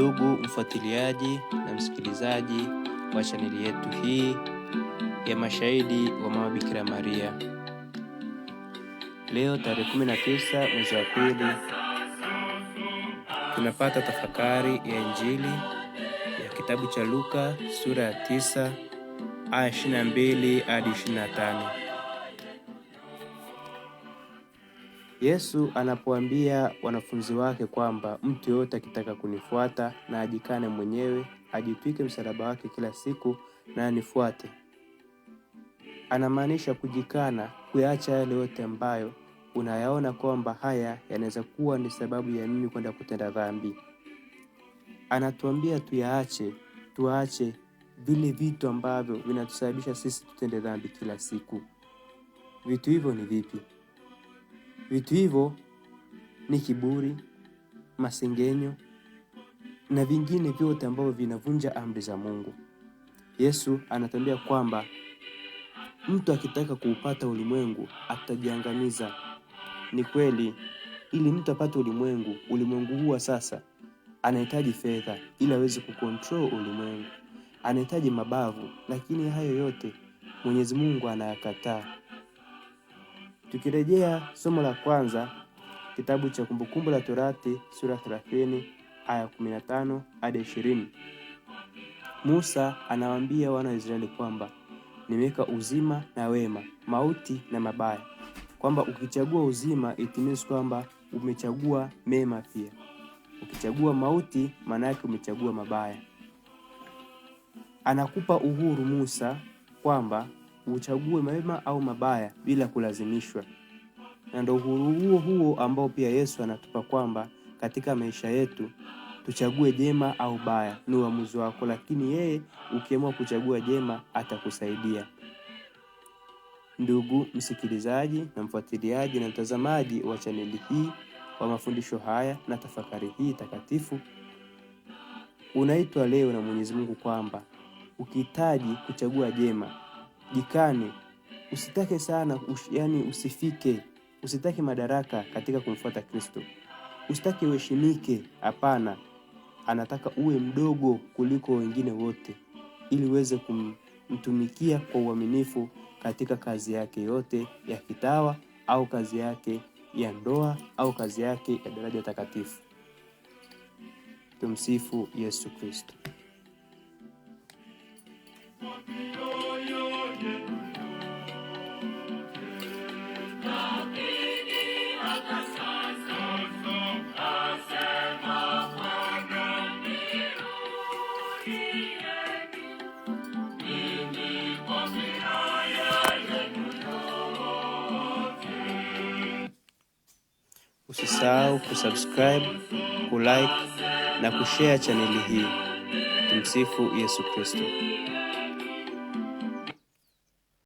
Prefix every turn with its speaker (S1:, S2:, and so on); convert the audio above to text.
S1: Ndugu mfuatiliaji na msikilizaji wa chaneli yetu hii ya Mashahidi wa Mama Bikira Maria. Leo tarehe 19 mwezi wa pili tunapata tafakari ya Injili ya kitabu cha Luka sura ya 9 aya 22 hadi 25. Yesu anapoambia wanafunzi wake kwamba mtu yote akitaka kunifuata na ajikane mwenyewe, ajitwike msalaba wake kila siku na anifuate. Anamaanisha kujikana, kuacha yale yote ambayo unayaona kwamba haya yanaweza kuwa ni sababu ya mimi kwenda kutenda dhambi. Anatuambia tuache vile vitu ambavyo vinatusababisha sisi tutende dhambi kila siku. Vitu hivyo ni vipi? Vitu hivyo ni kiburi, masengenyo na vingine vyote ambavyo vinavunja amri za Mungu. Yesu anatuambia kwamba mtu akitaka kuupata ulimwengu atajiangamiza. Ni kweli, ili mtu apate ulimwengu huwa sasa anahitaji fedha ili aweze kucontrol ulimwengu. Anahitaji mabavu, lakini hayo yote Mwenyezi Mungu anayakataa. Tukirejea somo la kwanza, kitabu cha Kumbukumbu la Torati sura 30 aya 15 hadi 20. Musa anawaambia wana wa Israeli kwamba nimeweka uzima na wema, mauti na mabaya. Kwamba ukichagua uzima itimizi kwamba umechagua mema pia. Ukichagua mauti maana yake umechagua mabaya. Anakupa uhuru Musa kwamba uchague mema au mabaya bila kulazimishwa. Na ndio uhuru huo ambao pia Yesu anatupa kwamba katika maisha yetu tuchague jema au baya, ni uamuzi wako, lakini yeye ukiamua kuchagua jema atakusaidia. Ndugu msikilizaji na mfuatiliaji na mtazamaji wa chaneli hii wa mafundisho haya na tafakari hii takatifu, unaitwa leo na Mwenyezi Mungu kwamba ukihitaji kuchagua jema, jikane, usitake sana, usitake madaraka katika kumfuata Kristo. Usitake uheshimike, hapana. Anataka uwe mdogo kuliko wengine wote ili uweze kumtumikia kwa uaminifu katika kazi yake yote ya kitawa au kazi yake ya ndoa au kazi yake ya daraja takatifu. Tumsifu Yesu Kristo. Usisahau kusubscribe, kulike na kushare chaneli hii. Tumsifu Yesu Kristo.